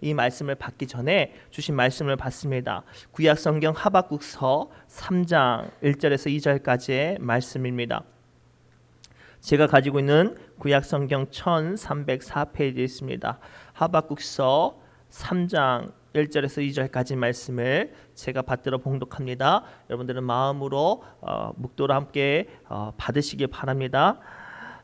이 말씀을 받기 전에 주신 말씀을 받습니다. 구약 성경 하박국서 3장 1절에서 2절까지의 말씀입니다. 제가 가지고 있는 구약 성경 1304페이지에 있습니다. 하박국서 3장 1절에서 2절까지 말씀을 제가 받들어 봉독합니다. 여러분들은 마음으로 묵도로 함께 받으시기 바랍니다.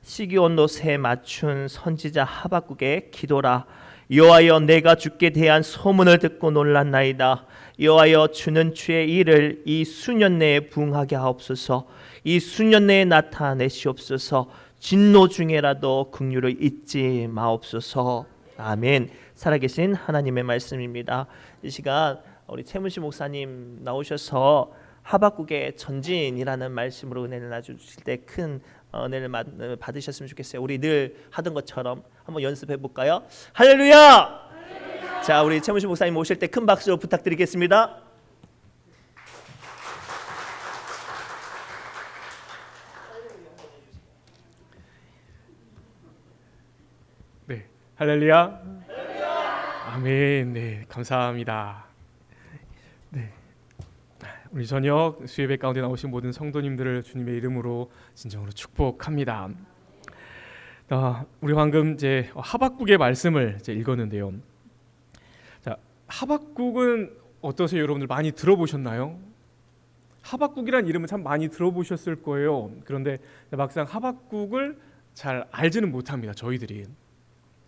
시기온롯에 맞춘 선지자 하박국의 기도라. 여호와여, 내가 주께 대한 소문을 듣고 놀랐나이다. 여호와여, 주는 주의 일을 이 수년 내에 부응하게 하옵소서. 이 수년 내에 나타내시옵소서. 진노 중에라도 긍휼을 잊지 마옵소서. 아멘. 살아계신 하나님의 말씀입니다. 이 시간 우리 최문시 목사님 나오셔서 하박국의 전진이라는 말씀으로 은혜를 나주실 때 큰 은혜를 받으셨으면 좋겠어요. 우리 늘 하던 것처럼 한번 연습해 볼까요? 할렐루야! 할렐루야! 자, 우리 최문시 목사님 오실 때 큰 박수 부탁드리겠습니다. 네, 할렐루야. 아멘. 네, 감사합니다. 네, 우리 저녁 수예배 가운데 나오신 모든 성도님들을 주님의 이름으로 진정으로 축복합니다. 우리 방금 이제 하박국의 말씀을 이제 읽었는데요. 자, 하박국은 어떠세요, 여러분들? 많이 들어보셨나요? 하박국이란 이름은 참 많이 들어보셨을 거예요. 그런데 막상 하박국을 잘 알지는 못합니다, 저희들이.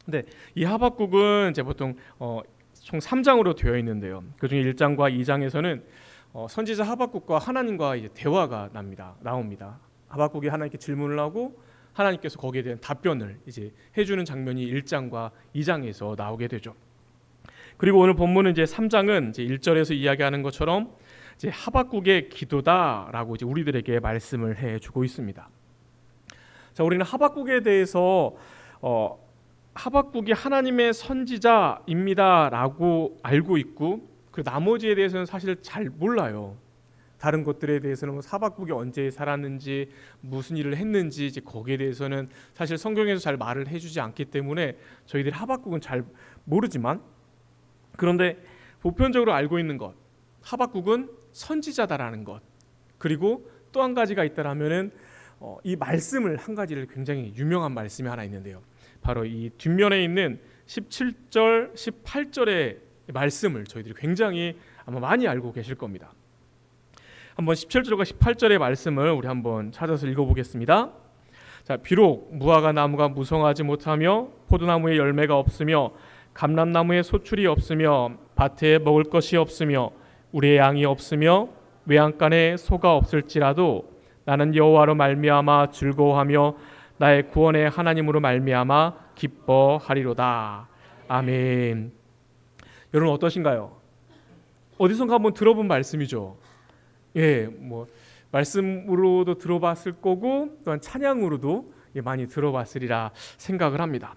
근데 이 하박국은 이제 보통 총 3장으로 되어 있는데요. 그중에 1장과 2장에서는 선지자 하박국과 하나님과 이제 대화가 나옵니다. 하박국이 하나님께 질문을 하고 하나님께서 거기에 대한 답변을 이제 해주는 장면이 1장과 2장에서 나오게 되죠. 그리고 오늘 본문은 이제 3장은 이제 1절에서 이야기하는 것처럼 이제 하박국의 기도다라고 이제 우리들에게 말씀을 해주고 있습니다. 자, 우리는 하박국에 대해서 하박국이 하나님의 선지자입니다라고 알고 있고, 그 나머지에 대해서는 사실 잘 몰라요. 다른 것들에 대해서는 하박국이 언제 살았는지, 무슨 일을 했는지 이제 거기에 대해서는 사실 성경에서 잘 말을 해주지 않기 때문에 저희들이 하박국은 잘 모르지만, 그런데 보편적으로 알고 있는 것, 하박국은 선지자다라는 것, 그리고 또 한 가지가 있다라면은 이 말씀을 한 가지를 굉장히 유명한 말씀이 하나 있는데요. 바로 이 뒷면에 있는 17절, 18절의 말씀을 저희들이 굉장히 아마 많이 알고 계실 겁니다. 한번 17절과 18절의 말씀을 우리 한번 찾아서 읽어보겠습니다. 자, 비록 무화과 나무가 무성하지 못하며 포도나무에 열매가 없으며 감람나무에 소출이 없으며 밭에 먹을 것이 없으며 우리의 양이 없으며 외양간에 소가 없을지라도 나는 여호와로 말미암아 즐거워하며 나의 구원의 하나님으로 말미암아 기뻐하리로다. 아멘. 여러분 어떠신가요? 어디선가 한번 들어본 말씀이죠. 예, 뭐 말씀으로도 들어봤을 거고 또한 찬양으로도 많이 들어봤으리라 생각을 합니다.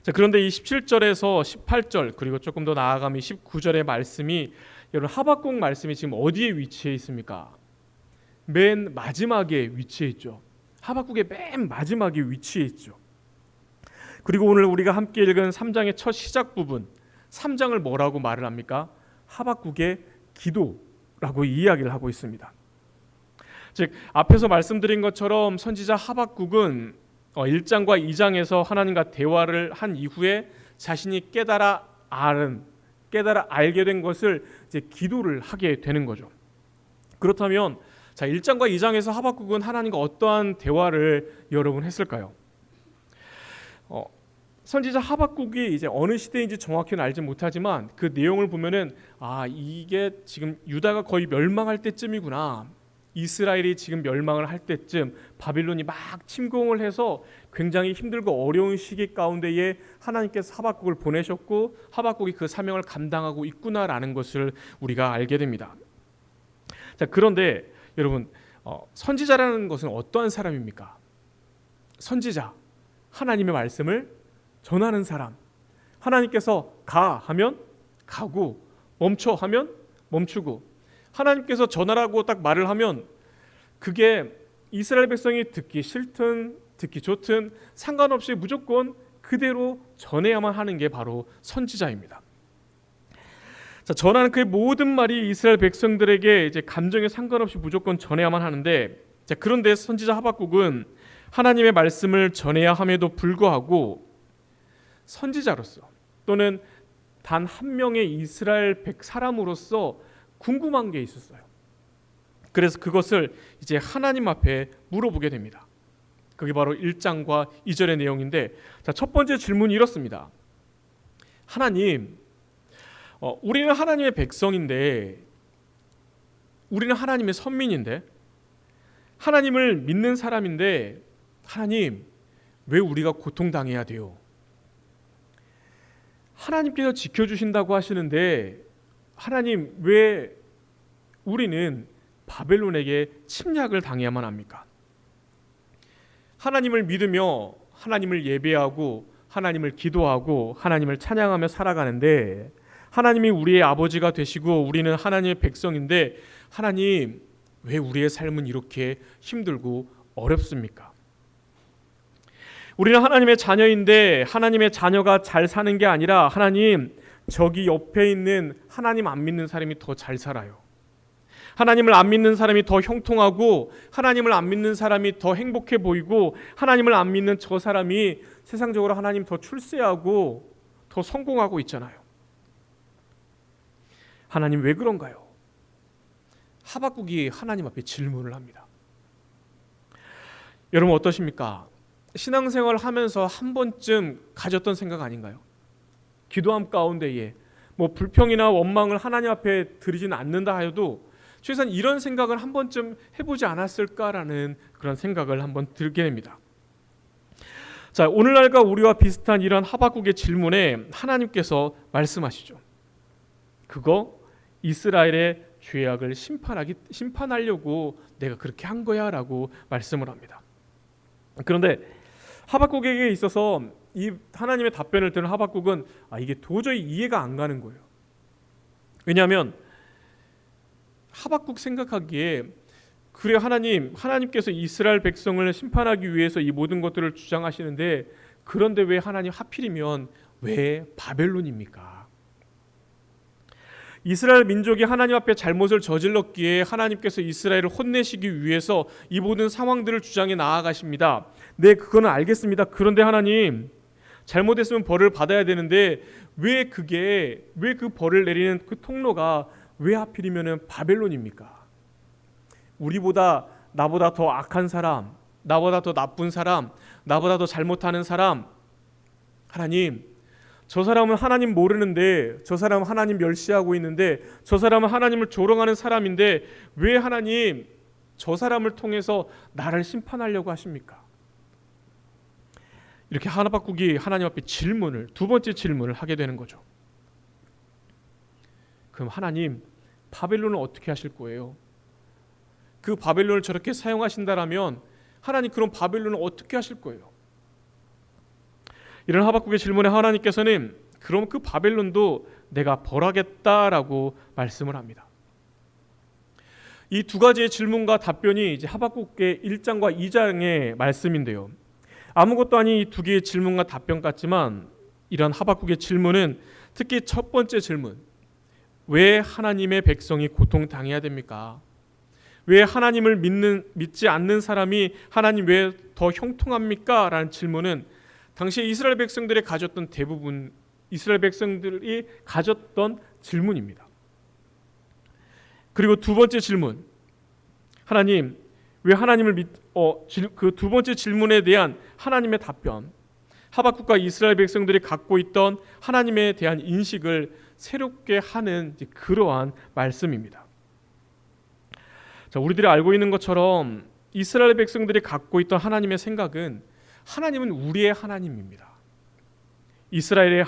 자, 그런데 이 17절에서 18절 그리고 조금 더 나아가면 19절의 말씀이, 여러분 하박국 말씀이 지금 어디에 위치해 있습니까? 맨 마지막에 위치해 있죠. 하박국의 맨 마지막에 위치해 있죠. 그리고 오늘 우리가 함께 읽은 3장의 첫 시작 부분, 3장을 뭐라고 말을 합니까? 하박국의 기도라고 이야기를 하고 있습니다. 즉 앞에서 말씀드린 것처럼 선지자 하박국은 1장과 2장에서 하나님과 대화를 한 이후에 자신이 깨달아 알게 된 것을 이제 기도를 하게 되는 거죠. 그렇다면 자, 1장과 2장에서 하박국은 하나님과 어떠한 대화를 여러분 했을까요? 선지자 하박국이 이제 어느 시대인지 정확히는 알지 못하지만 그 내용을 보면은 이게 지금 유다가 거의 멸망할 때쯤이구나. 이스라엘이 지금 멸망을 할 때쯤 바빌론이 막 침공을 해서 굉장히 힘들고 어려운 시기 가운데에 하나님께서 하박국을 보내셨고 하박국이 그 사명을 감당하고 있구나라는 것을 우리가 알게 됩니다. 자, 그런데 여러분 선지자라는 것은 어떠한 사람입니까? 선지자, 하나님의 말씀을 전하는 사람. 하나님께서 가 하면 가고 멈춰 하면 멈추고, 하나님께서 전하라고 딱 말을 하면 그게 이스라엘 백성이 듣기 싫든 듣기 좋든 상관없이 무조건 그대로 전해야만 하는 게 바로 선지자입니다. 자, 전하는 그의 모든 말이 이스라엘 백성들에게 이제 감정에 상관없이 무조건 전해야만 하는데, 자, 그런데 선지자 하박국은 하나님의 말씀을 전해야 함에도 불구하고 선지자로서 또는 단 한 명의 이스라엘 사람으로서 궁금한 게 있었어요. 그래서 그것을 이제 하나님 앞에 물어보게 됩니다. 그게 바로 1장과 2절의 내용인데, 자, 첫 번째 질문이 이렇습니다. 하나님, 우리는 하나님의 백성인데, 우리는 하나님의 선민인데, 하나님을 믿는 사람인데, 하나님, 왜 우리가 고통당해야 돼요? 하나님께서 지켜주신다고 하시는데, 하나님, 왜 우리는 바벨론에게 침략을 당해야만 합니까? 하나님을 믿으며 하나님을 예배하고 하나님을 기도하고 하나님을 찬양하며 살아가는데, 하나님이 우리의 아버지가 되시고 우리는 하나님의 백성인데, 하나님, 왜 우리의 삶은 이렇게 힘들고 어렵습니까? 우리는 하나님의 자녀인데 하나님의 자녀가 잘 사는 게 아니라, 하나님, 저기 옆에 있는 하나님 안 믿는 사람이 더 잘 살아요. 하나님을 안 믿는 사람이 더 형통하고 하나님을 안 믿는 사람이 더 행복해 보이고, 하나님을 안 믿는 저 사람이 세상적으로 하나님 더 출세하고 더 성공하고 있잖아요. 하나님, 왜 그런가요? 하박국이 하나님 앞에 질문을 합니다. 여러분 어떠십니까? 신앙생활을 하면서 한 번쯤 가졌던 생각 아닌가요? 기도함 가운데에 뭐 불평이나 원망을 하나님 앞에 드리지는 않는다 하여도 최소한 이런 생각을 한 번쯤 해보지 않았을까라는 그런 생각을 한번 들게 됩니다. 자, 오늘날과 우리와 비슷한 이런 하박국의 질문에 하나님께서 말씀하시죠. 그거 이스라엘의 죄악을 심판하려고 내가 그렇게 한 거야 라고 말씀을 합니다. 그런데 하박국에게 있어서 이 하나님의 답변을 들은 하박국은 이게 도저히 이해가 안 가는 거예요. 왜냐하면 하박국 생각하기에, 그래 하나님께서 이스라엘 백성을 심판하기 위해서 이 모든 것들을 주장하시는데, 그런데 왜 하나님 하필이면 왜 바벨론입니까? 이스라엘 민족이 하나님 앞에 잘못을 저질렀기에 하나님께서 이스라엘을 혼내시기 위해서 이 모든 상황들을 주장해 나아가십니다. 네, 그거는 알겠습니다. 그런데 하나님, 잘못했으면 벌을 받아야 되는데 왜 그 벌을 내리는 그 통로가 왜 하필이면 바벨론입니까? 나보다 더 악한 사람, 나보다 더 나쁜 사람, 나보다 더 잘못하는 사람, 하나님, 저 사람은 하나님 모르는데, 저 사람은 하나님 멸시하고 있는데, 저 사람은 하나님을 조롱하는 사람인데 왜 하나님 저 사람을 통해서 나를 심판하려고 하십니까? 이렇게 하박국이 하나님 앞에 두 번째 질문을 하게 되는 거죠. 그럼 하나님, 바벨론을 어떻게 하실 거예요? 그 바벨론을 저렇게 사용하신다라면 하나님, 그럼 바벨론을 어떻게 하실 거예요? 이런 하박국의 질문에 하나님께서는 그럼 그 바벨론도 내가 벌하겠다라고 말씀을 합니다. 이 두 가지의 질문과 답변이 이제 하박국의 1장과 2장의 말씀인데요. 아무것도 아닌 이 두 개의 질문과 답변 같지만, 이런 하박국의 질문은 특히 첫 번째 질문, 왜 하나님의 백성이 고통당해야 됩니까? 왜 하나님을 믿지 않는 사람이 하나님 왜 더 형통합니까? 라는 질문은 당시에 이스라엘 백성들이 가졌던 질문입니다. 그리고 두 번째 질문, 하나님 왜 하나님을 그 두 번째 질문에 대한 하나님의 답변, 하박국과 이스라엘 백성들이 갖고 있던 하나님에 대한 인식을 새롭게 하는 그러한 말씀입니다. 자, 우리들이 알고 있는 것처럼 이스라엘 백성들이 갖고 있던 하나님의 생각은, 하나님은 우리의 하나님입니다. 이스라엘이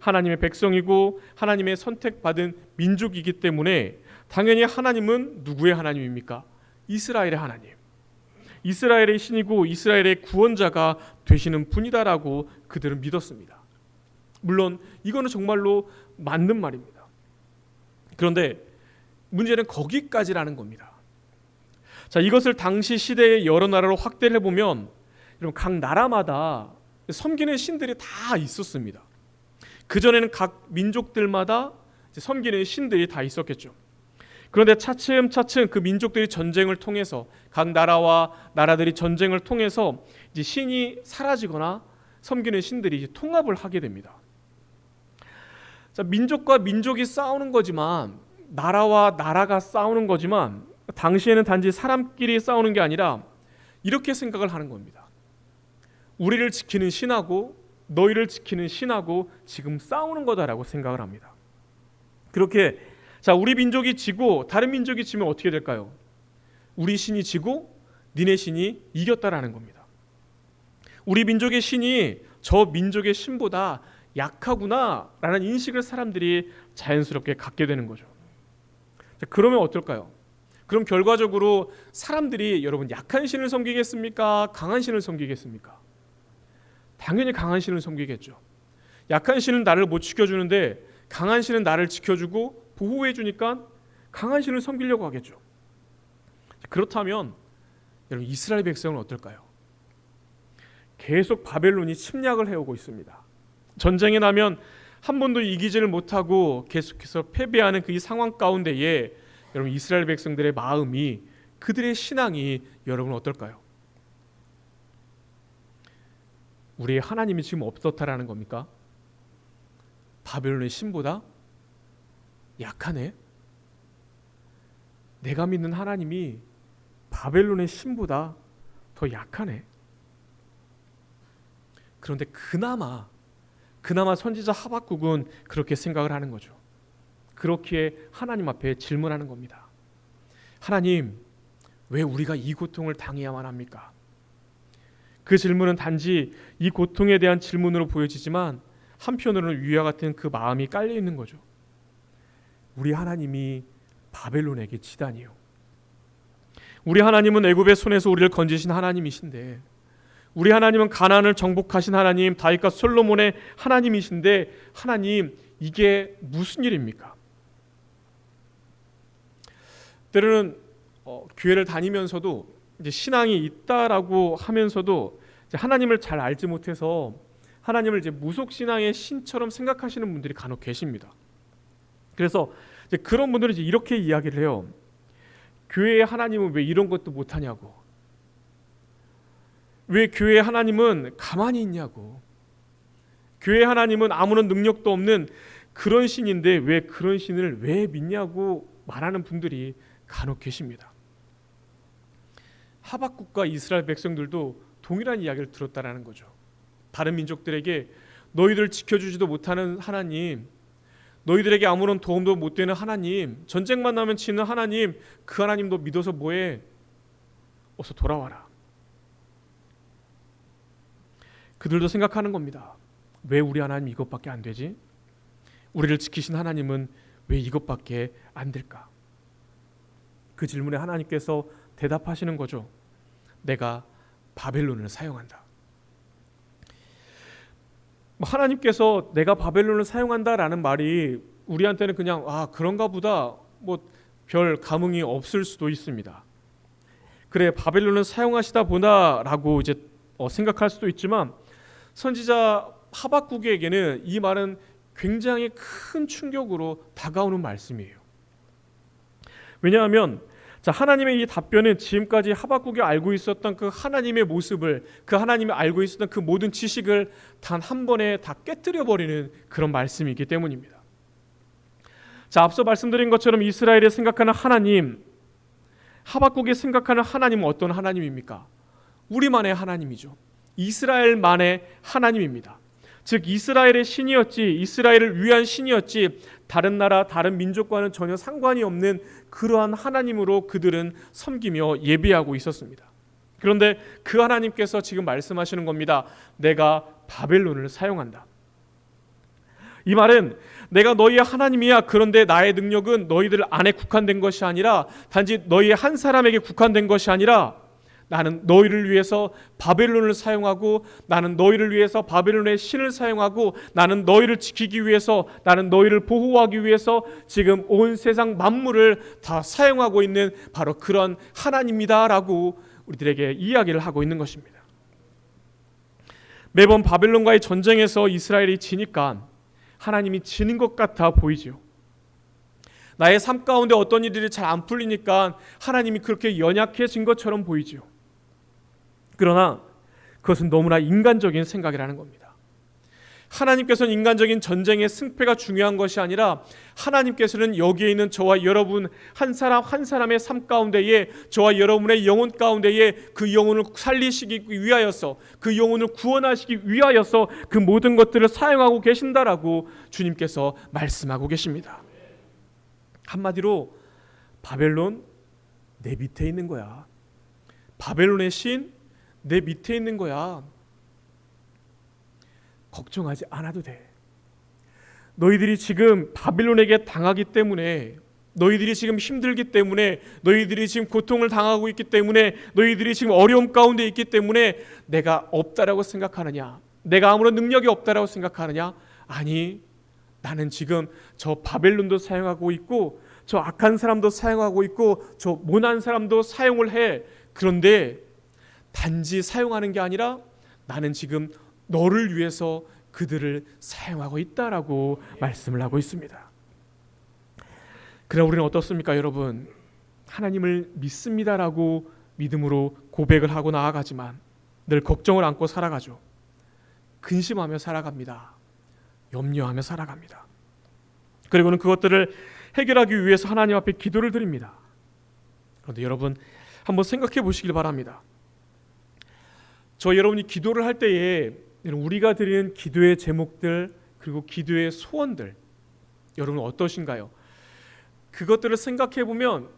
하나님의 백성이고 하나님의 선택받은 민족이기 때문에 당연히 하나님은 누구의 하나님입니까? 이스라엘의 하나님, 이스라엘의 신이고 이스라엘의 구원자가 되시는 분이다라고 그들은 믿었습니다. 물론 이거는 정말로 맞는 말입니다. 그런데 문제는 거기까지라는 겁니다. 자, 이것을 당시 시대의 여러 나라로 확대를 해보면, 각 나라마다 섬기는 신들이 다 있었습니다. 그전에는 각 민족들마다 섬기는 신들이 다 있었겠죠. 그런데 차츰차츰 그 민족들이 전쟁을 통해서, 각 나라와 나라들이 전쟁을 통해서 이제 신이 사라지거나 섬기는 신들이 이제 통합을 하게 됩니다. 자, 민족과 민족이 싸우는 거지만, 나라와 나라가 싸우는 거지만, 당시에는 단지 사람끼리 싸우는 게 아니라 이렇게 생각을 하는 겁니다. 우리를 지키는 신하고 너희를 지키는 신하고 지금 싸우는 거다라고 생각을 합니다. 그렇게 자, 우리 민족이 지고 다른 민족이 지면 어떻게 될까요? 우리 신이 지고 니네 신이 이겼다라는 겁니다. 우리 민족의 신이 저 민족의 신보다 약하구나라는 인식을 사람들이 자연스럽게 갖게 되는 거죠. 자, 그러면 어떨까요? 그럼 결과적으로 사람들이 여러분 약한 신을 섬기겠습니까? 강한 신을 섬기겠습니까? 당연히 강한 신을 섬기겠죠. 약한 신은 나를 못 지켜주는데 강한 신은 나를 지켜주고 보호해 주니까 강한 신을 섬기려고 하겠죠. 그렇다면 여러분 이스라엘 백성은 어떨까요? 계속 바벨론이 침략을 해오고 있습니다. 전쟁이 나면 한 번도 이기지를 못하고 계속해서 패배하는 그 이 상황 가운데에 여러분 이스라엘 백성들의 마음이, 그들의 신앙이 여러분 어떨까요? 우리의 하나님이 지금 어떻다라는 겁니까? 바벨론의 신보다 약하네? 내가 믿는 하나님이 바벨론의 신보다 더 약하네? 그런데 그나마 선지자 하박국은 그렇게 생각을 하는 거죠. 그렇기에 하나님 앞에 질문하는 겁니다. 하나님, 왜 우리가 이 고통을 당해야만 합니까? 그 질문은 단지 이 고통에 대한 질문으로 보여지지만 한편으로는 위와 같은 그 마음이 깔려 있는 거죠. 우리 하나님이 바벨론에게 지다니요. 우리 하나님은 애굽의 손에서 우리를 건지신 하나님이신데, 우리 하나님은 가나안을 정복하신 하나님, 다윗과 솔로몬의 하나님이신데, 하나님 이게 무슨 일입니까? 때로는 교회를 다니면서도 이제 신앙이 있다라고 하면서도 이제 하나님을 잘 알지 못해서 하나님을 이제 무속 신앙의 신처럼 생각하시는 분들이 간혹 계십니다. 그래서 이제 그런 분들은 이제 이렇게 이야기를 해요. 교회의 하나님은 왜 이런 것도 못하냐고, 왜 교회의 하나님은 가만히 있냐고, 교회의 하나님은 아무런 능력도 없는 그런 신인데 왜 그런 신을 왜 믿냐고 말하는 분들이 간혹 계십니다. 하박국과 이스라엘 백성들도 동일한 이야기를 들었다라는 거죠. 다른 민족들에게 너희들 지켜주지도 못하는 하나님, 너희들에게 아무런 도움도 못 되는 하나님, 전쟁만 나면 치는 하나님, 그 하나님도 믿어서 뭐해? 어서 돌아와라. 그들도 생각하는 겁니다. 왜 우리 하나님 이것밖에 안 되지? 우리를 지키신 하나님은 왜 이것밖에 안 될까? 그 질문에 하나님께서 대답하시는 거죠. 내가 바벨론을 사용한다. 하나님께서 내가 바벨론을 사용한다라는 말이 우리한테는 그냥 그런가 보다 별 감흥이 없을 수도 있습니다. 그래, 바벨론을 사용하시다 보나라고 이제 생각할 수도 있지만 선지자 하박국에게는 이 말은 굉장히 큰 충격으로 다가오는 말씀이에요. 왜냐하면 하나님의 이 답변은 지금까지 하박국이 알고 있었던 그 하나님의 모습을, 그 하나님이 알고 있었던 그 모든 지식을 단 한 번에 다 깨뜨려 버리는 그런 말씀이기 때문입니다. 앞서 말씀드린 것처럼 이스라엘이 생각하는 하나님, 하박국이 생각하는 하나님은 어떤 하나님입니까? 우리만의 하나님이죠. 이스라엘만의 하나님입니다. 즉 이스라엘의 신이었지, 이스라엘을 위한 신이었지, 다른 나라, 다른 민족과는 전혀 상관이 없는 그러한 하나님으로 그들은 섬기며 예배하고 있었습니다. 그런데 그 하나님께서 지금 말씀하시는 겁니다. 내가 바벨론을 사용한다. 이 말은 내가 너희의 하나님이야. 그런데 나의 능력은 너희들 안에 국한된 것이 아니라, 단지 너희 한 사람에게 국한된 것이 아니라, 나는 너희를 위해서 바벨론을 사용하고, 나는 너희를 위해서 바벨론의 신을 사용하고, 나는 너희를 지키기 위해서, 나는 너희를 보호하기 위해서 지금 온 세상 만물을 다 사용하고 있는 바로 그런 하나님이다라고 우리들에게 이야기를 하고 있는 것입니다. 매번 바벨론과의 전쟁에서 이스라엘이 지니까 하나님이 지는 것 같아 보이지요. 나의 삶 가운데 어떤 일들이 잘 안 풀리니까 하나님이 그렇게 연약해진 것처럼 보이지요. 그러나 그것은 너무나 인간적인 생각이라는 겁니다. 하나님께서는 인간적인 전쟁의 승패가 중요한 것이 아니라 하나님께서는 여기에 있는 저와 여러분 한 사람 한 사람의 삶 가운데에 저와 여러분의 영혼 가운데에 그 영혼을 살리시기 위하여서 그 영혼을 구원하시기 위하여서 그 모든 것들을 사용하고 계신다라고 주님께서 말씀하고 계십니다. 한마디로 바벨론 내 밑에 있는 거야. 바벨론의 신 내 밑에 있는 거야. 걱정하지 않아도 돼. 너희들이 지금 바빌론에게 당하기 때문에, 너희들이 지금 힘들기 때문에, 너희들이 지금 고통을 당하고 있기 때문에, 너희들이 지금 어려움 가운데 있기 때문에 내가 없다라고 생각하느냐? 내가 아무런 능력이 없다라고 생각하느냐? 아니, 나는 지금 저 바벨론도 사용하고 있고 저 악한 사람도 사용하고 있고 저 모난 사람도 사용을 해. 그런데 단지 사용하는 게 아니라 나는 지금 너를 위해서 그들을 사용하고 있다라고 말씀을 하고 있습니다. 그러나 우리는 어떻습니까, 여러분? 하나님을 믿습니다라고 믿음으로 고백을 하고 나아가지만 늘 걱정을 안고 살아가죠. 근심하며 살아갑니다. 염려하며 살아갑니다. 그리고는 그것들을 해결하기 위해서 하나님 앞에 기도를 드립니다. 그런데 여러분 한번 생각해 보시길 바랍니다. 저 여러분이 기도를 할 때에 우리가 드리는 기도의 제목들 그리고 기도의 소원들 여러분 어떠신가요? 그것들을 생각해 보면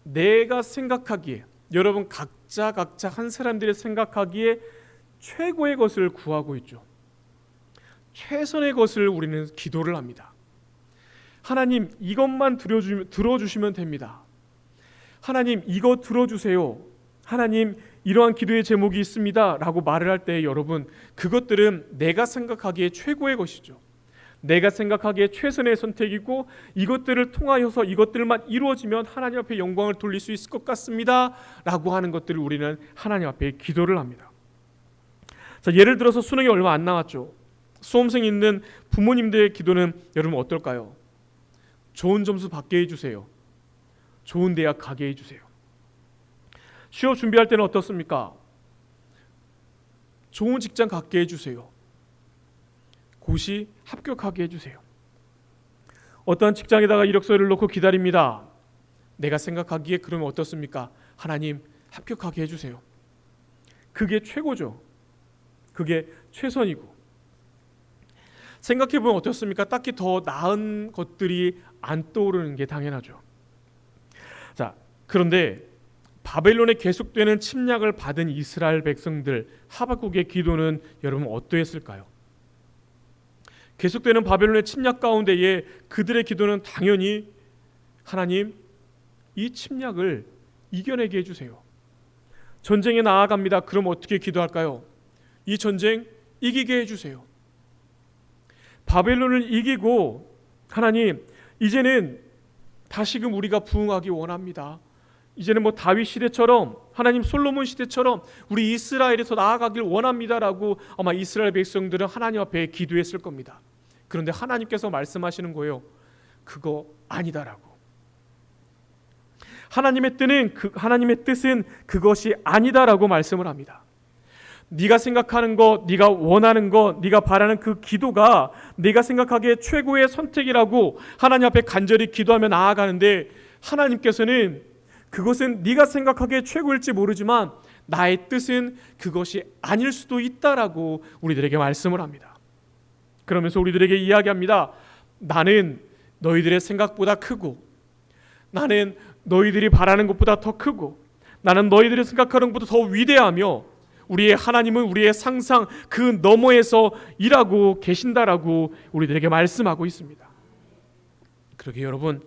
내가 생각하기에 여러분 각자 한 사람들이 생각하기에 최고의 것을 구하고 있죠. 최선의 것을 우리는 기도를 합니다. 하나님 이것만 들어주시면 됩니다. 하나님 이거 들어주세요. 하나님 이러한 기도의 제목이 있습니다 라고 말을 할 때 여러분 그것들은 내가 생각하기에 최고의 것이죠. 내가 생각하기에 최선의 선택이고 이것들을 통하여서 이것들만 이루어지면 하나님 앞에 영광을 돌릴 수 있을 것 같습니다 라고 하는 것들을 우리는 하나님 앞에 기도를 합니다. 자, 예를 들어서 수능이 얼마 안 남았죠. 수험생 있는 부모님들의 기도는 여러분 어떨까요? 좋은 점수 받게 해주세요. 좋은 대학 가게 해주세요. 취업 준비할 때는 어떻습니까? 좋은 직장 갖게 해주세요. 고시 합격하게 해주세요. 어떠한 직장에다가 이력서를 놓고 기다립니다. 내가 생각하기에 그러면 어떻습니까? 하나님 합격하게 해주세요. 그게 최고죠. 그게 최선이고 생각해보면 어떻습니까? 딱히 더 나은 것들이 안 떠오르는 게 당연하죠. 자, 그런데 바벨론에 계속되는 침략을 받은 이스라엘 백성들 하박국의 기도는 여러분 어떠했을까요? 계속되는 바벨론의 침략 가운데에 그들의 기도는 당연히 하나님 이 침략을 이겨내게 해주세요. 전쟁에 나아갑니다. 그럼 어떻게 기도할까요? 이 전쟁 이기게 해주세요. 바벨론을 이기고 하나님 이제는 다시금 우리가 부흥하기 원합니다. 이제는 뭐 다윗 시대처럼 하나님 솔로몬 시대처럼 우리 이스라엘에서 나아가길 원합니다라고 아마 이스라엘 백성들은 하나님 앞에 기도했을 겁니다. 그런데 하나님께서 말씀하시는 거예요. 그거 아니다라고. 하나님의 뜻은 그것이 아니다라고 말씀을 합니다. 네가 생각하는 것, 네가 원하는 것, 네가 바라는 그 기도가 네가 생각하기에 최고의 선택이라고 하나님 앞에 간절히 기도하며 나아가는데 하나님께서는 그것은 네가 생각하기에 최고일지 모르지만 나의 뜻은 그것이 아닐 수도 있다라고 우리들에게 말씀을 합니다. 그러면서 우리들에게 이야기합니다. 나는 너희들의 생각보다 크고 나는 너희들이 바라는 것보다 더 크고 나는 너희들이 생각하는 것보다 더 위대하며 우리의 하나님은 우리의 상상 그 너머에서 일하고 계신다라고 우리들에게 말씀하고 있습니다. 그러게 여러분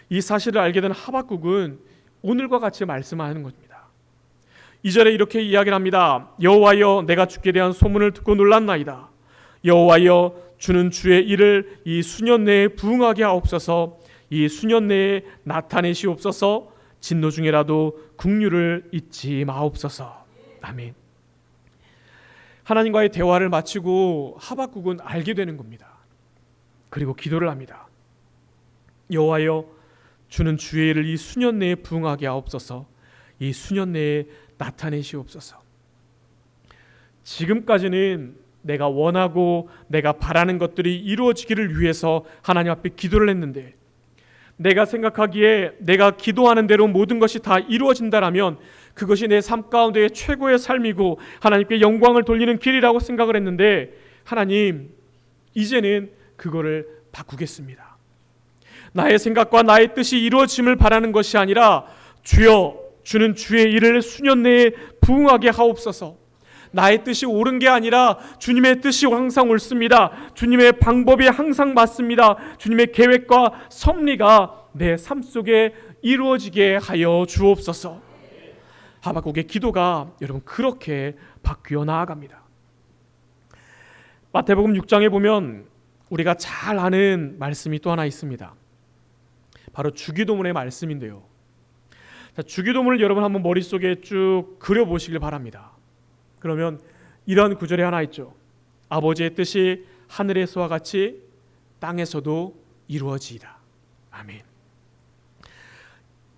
이 사실을 알게 된 하박국은 오늘과 같이 말씀하는 것입니다. 2절에 이렇게 이야기를 합니다. 여호와여 내가 주께 대한 소문을 듣고 놀랐나이다. 여호와여 주는 주의 일을 이 수년 내에 부응하게 하옵소서. 이 수년 내에 나타내시옵소서. 진노 중에라도 긍휼을 잊지 마옵소서. 아멘. 하나님과의 대화를 마치고 하박국은 알게 되는 겁니다. 그리고 기도를 합니다. 여호와여, 주는 주의 일을 이 수년 내에 부응하게 하옵소서. 이 수년 내에 나타내시옵소서. 지금까지는 내가 원하고 내가 바라는 것들이 이루어지기를 위해서 하나님 앞에 기도를 했는데, 내가 생각하기에 내가 기도하는 대로 모든 것이 다 이루어진다라면 그것이 내 삶 가운데의 최고의 삶이고 하나님께 영광을 돌리는 길이라고 생각을 했는데, 하나님, 이제는 그거를 바꾸겠습니다. 나의 생각과 나의 뜻이 이루어짐을 바라는 것이 아니라, 주여, 주는 주의 일을 수년 내에 부응하게 하옵소서. 나의 뜻이 옳은 게 아니라 주님의 뜻이 항상 옳습니다. 주님의 방법이 항상 맞습니다. 주님의 계획과 섭리가 내 삶 속에 이루어지게 하여 주옵소서. 하박국의 기도가 여러분 그렇게 바뀌어 나아갑니다. 마태복음 6장에 보면 우리가 잘 아는 말씀이 또 하나 있습니다. 바로 주기도문의 말씀인데요. 자, 주기도문을 여러분 한번 머릿속에 쭉 그려보시길 바랍니다. 그러면 이런 구절이 하나 있죠. 아버지의 뜻이 하늘에서와 같이 땅에서도 이루어지이다. 아멘.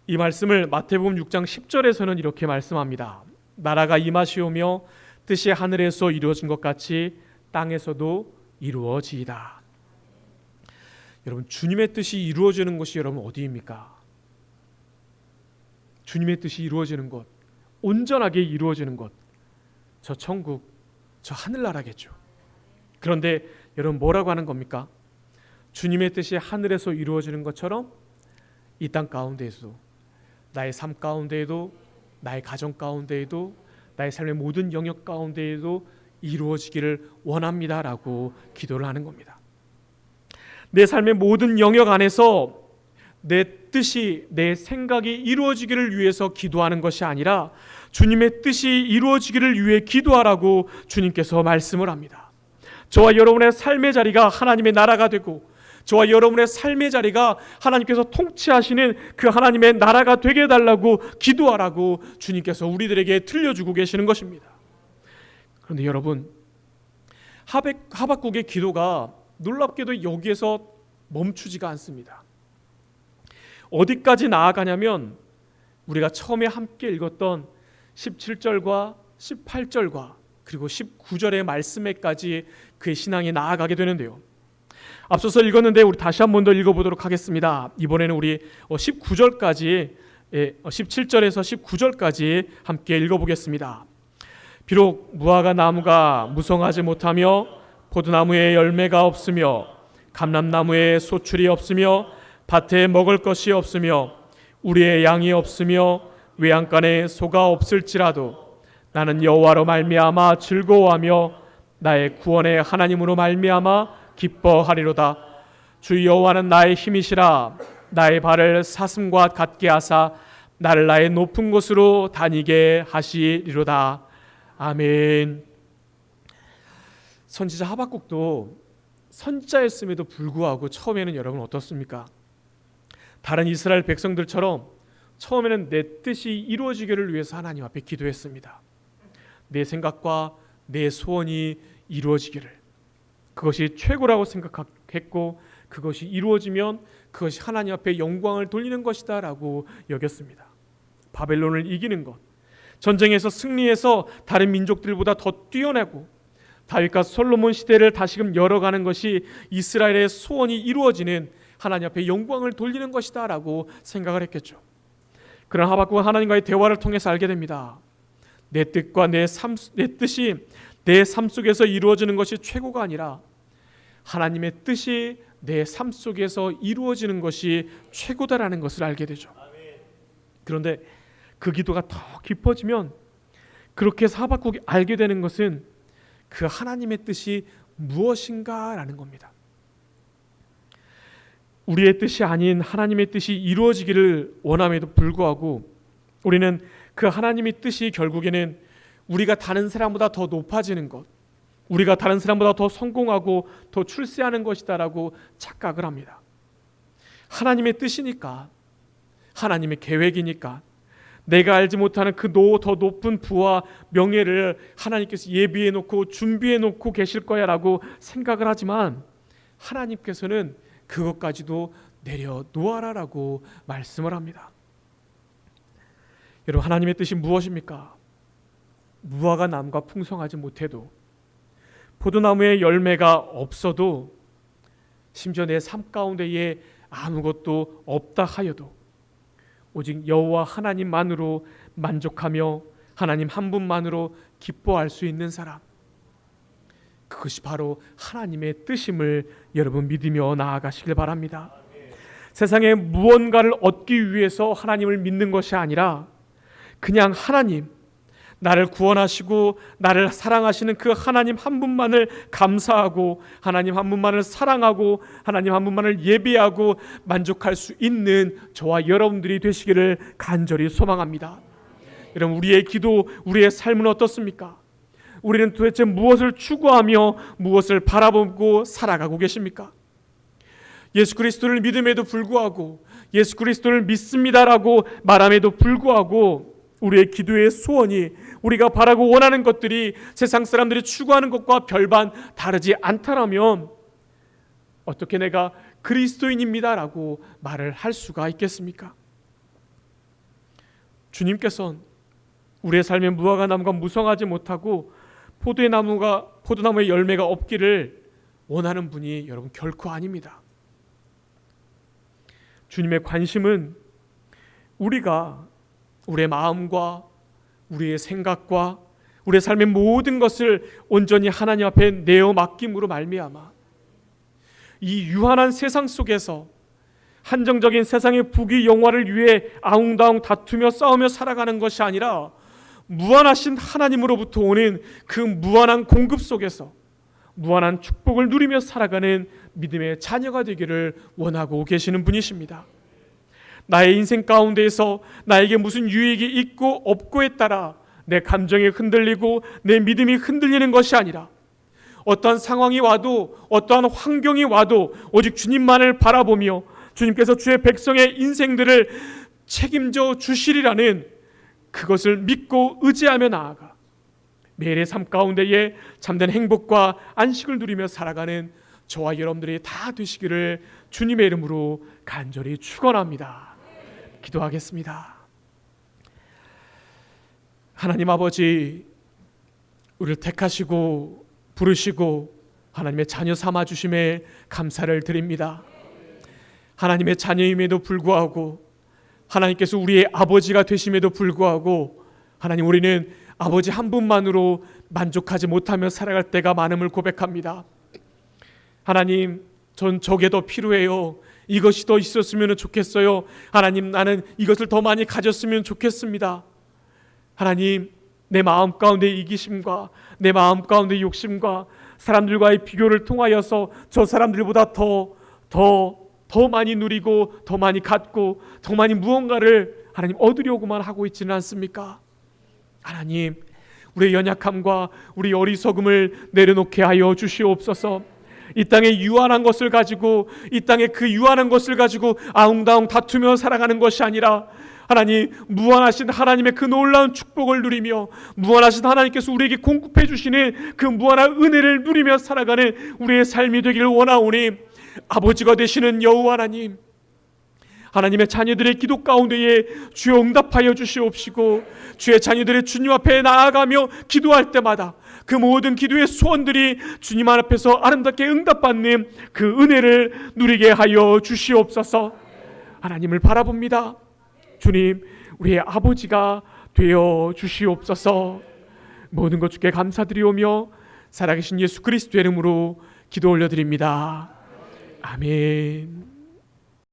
이 말씀을 마태복음 6장 10절에서는 이렇게 말씀합니다. 나라가 임하시오며 뜻이 하늘에서 이루어진 것 같이 땅에서도 이루어지이다. 여러분, 주님의 뜻이 이루어지는 곳이 여러분 어디입니까? 주님의 뜻이 이루어지는 곳, 온전하게 이루어지는 곳, 저 천국, 저 하늘나라겠죠. 그런데 여러분, 뭐라고 하는 겁니까? 주님의 뜻이 하늘에서 이루어지는 것처럼 이 땅 가운데에도, 나의 삶 가운데에도, 나의 가정 가운데에도, 나의 삶의 모든 영역 가운데에도 이루어지기를 원합니다라고 기도를 하는 겁니다. 내 삶의 모든 영역 안에서 내 뜻이, 내 생각이 이루어지기를 위해서 기도하는 것이 아니라 주님의 뜻이 이루어지기를 위해 기도하라고 주님께서 말씀을 합니다. 저와 여러분의 삶의 자리가 하나님의 나라가 되고, 저와 여러분의 삶의 자리가 하나님께서 통치하시는 그 하나님의 나라가 되게 해달라고 기도하라고 주님께서 우리들에게 들려주고 계시는 것입니다. 그런데 여러분, 하박국의 기도가 놀랍게도 여기에서 멈추지가 않습니다. 어디까지 나아가냐면 우리가 처음에 함께 읽었던 17절과 18절과 그리고 19절의 말씀에까지 그의 신앙이 나아가게 되는데요. 앞서서 읽었는데 우리 다시 한 번 더 읽어보도록 하겠습니다. 이번에는 우리 19절까지 17절에서 19절까지 함께 읽어보겠습니다. 비록 무화과 나무가 무성하지 못하며 포도나무에 열매가 없으며 감람나무에 소출이 없으며 밭에 먹을 것이 없으며 우리의 양이 없으며 외양간에 소가 없을지라도 나는 여호와로 말미암아 즐거워하며 나의 구원의 하나님으로 말미암아 기뻐하리로다. 주 여호와는 나의 힘이시라. 나의 발을 사슴과 같게 하사 나를 나의 높은 곳으로 다니게 하시리로다. 아멘. 선지자 하박국도 선지자였음에도 불구하고 처음에는 여러분 어떻습니까? 다른 이스라엘 백성들처럼 처음에는 내 뜻이 이루어지기를 위해서 하나님 앞에 기도했습니다. 내 생각과 내 소원이 이루어지기를, 그것이 최고라고 생각했고 그것이 이루어지면 그것이 하나님 앞에 영광을 돌리는 것이다 라고 여겼습니다. 바벨론을 이기는 것, 전쟁에서 승리해서 다른 민족들보다 더 뛰어나고 다윗과 솔로몬 시대를 다시금 열어가는 것이 이스라엘의 소원이 이루어지는 하나님 앞에 영광을 돌리는 것이다 라고 생각을 했겠죠. 그러나 하박국은 하나님과의 대화를 통해서 알게 됩니다. 내 뜻과 내 뜻이 내 삶 속에서 이루어지는 것이 최고가 아니라 하나님의 뜻이 내 삶 속에서 이루어지는 것이 최고다라는 것을 알게 되죠. 그런데 그 기도가 더 깊어지면 그렇게 해서 하박국이 알게 되는 것은 그 하나님의 뜻이 무엇인가라는 겁니다. 우리의 뜻이 아닌 하나님의 뜻이 이루어지기를 원함에도 불구하고 우리는 그 하나님의 뜻이 결국에는 우리가 다른 사람보다 더 높아지는 것, 우리가 다른 사람보다 더 성공하고 더 출세하는 것이다라고 착각을 합니다. 하나님의 뜻이니까, 하나님의 계획이니까, 내가 알지 못하는 그 더 높은 부와 명예를 하나님께서 예비해 놓고 준비해 놓고 계실 거야 라고 생각을 하지만 하나님께서는 그것까지도 내려놓아라 라고 말씀을 합니다. 여러분, 하나님의 뜻이 무엇입니까? 무화과 나무가 풍성하지 못해도, 포도나무에 열매가 없어도, 심지어 내 삶 가운데에 아무것도 없다 하여도 오직 여호와 하나님만으로 만족하며 하나님 한 분만으로 기뻐할 수 있는 사람, 그것이 바로 하나님의 뜻임을 여러분 믿으며 나아가시길 바랍니다. 세상에 무언가를 얻기 위해서 하나님을 믿는 것이 아니라 그냥 하나님, 나를 구원하시고 나를 사랑하시는 그 하나님 한 분만을 감사하고 하나님 한 분만을 사랑하고 하나님 한 분만을 예배하고 만족할 수 있는 저와 여러분들이 되시기를 간절히 소망합니다. 여러분, 우리의 기도, 우리의 삶은 어떻습니까? 우리는 도대체 무엇을 추구하며 무엇을 바라보고 살아가고 계십니까? 예수 그리스도를 믿음에도 불구하고, 예수 그리스도를 믿습니다라고 말함에도 불구하고 우리의 기도의 소원이, 우리가 바라고 원하는 것들이 세상 사람들이 추구하는 것과 별반 다르지 않다라면 어떻게 내가 그리스도인입니다라고 말을 할 수가 있겠습니까? 주님께서는 우리의 삶에 무화과 나무가 무성하지 못하고 포도나무의 열매가 없기를 원하는 분이 여러분 결코 아닙니다. 주님의 관심은 우리가 우리의 마음과 우리의 생각과 우리의 삶의 모든 것을 온전히 하나님 앞에 내어 맡김으로 말미암아 이 유한한 세상 속에서 한정적인 세상의 부귀 영화를 위해 아웅다웅 다투며 싸우며 살아가는 것이 아니라 무한하신 하나님으로부터 오는 그 무한한 공급 속에서 무한한 축복을 누리며 살아가는 믿음의 자녀가 되기를 원하고 계시는 분이십니다. 나의 인생 가운데에서 나에게 무슨 유익이 있고 없고에 따라 내 감정이 흔들리고 내 믿음이 흔들리는 것이 아니라 어떠한 상황이 와도 어떠한 환경이 와도 오직 주님만을 바라보며 주님께서 주의 백성의 인생들을 책임져 주시리라는 그것을 믿고 의지하며 나아가 매일의 삶 가운데에 참된 행복과 안식을 누리며 살아가는 저와 여러분들이 다 되시기를 주님의 이름으로 간절히 축원합니다. 기도하겠습니다. 하나님 아버지, 우리를 택하시고 부르시고 하나님의 자녀 삼아 주심에 감사를 드립니다. 하나님의 자녀임에도 불구하고 하나님께서 우리의 아버지가 되심에도 불구하고 하나님, 우리는 아버지 한 분만으로 만족하지 못하며 살아갈 때가 많음을 고백합니다. 하나님, 전 저게 더 필요해요. 이것이 더 있었으면 좋겠어요. 하나님, 나는 이것을 더 많이 가졌으면 좋겠습니다. 하나님, 내 마음 가운데 이기심과 내 마음 가운데 욕심과 사람들과의 비교를 통하여서 저 사람들보다 더 많이 누리고 더 많이 갖고 더 많이 무언가를 하나님 얻으려고만 하고 있지는 않습니까? 하나님, 우리의 연약함과 우리 어리석음을 내려놓게 하여 주시옵소서. 이 땅의 유한한 것을 가지고, 이 땅의 그 유한한 것을 가지고 아웅다웅 다투며 살아가는 것이 아니라 하나님, 무한하신 하나님의 그 놀라운 축복을 누리며 무한하신 하나님께서 우리에게 공급해 주시는 그 무한한 은혜를 누리며 살아가는 우리의 삶이 되기를 원하오니 아버지가 되시는 여호와 하나님, 하나님의 자녀들의 기도 가운데에 주여 응답하여 주시옵시고, 주의 자녀들의 주님 앞에 나아가며 기도할 때마다 그 모든 기도의 소원들이 주님 앞에서 아름답게 응답받는 그 은혜를 누리게 하여 주시옵소서. 하나님을 바라봅니다. 주님, 우리의 아버지가 되어 주시옵소서. 모든 것 주께 감사드리오며 살아계신 예수 그리스도의 이름으로 기도 올려드립니다. 아멘.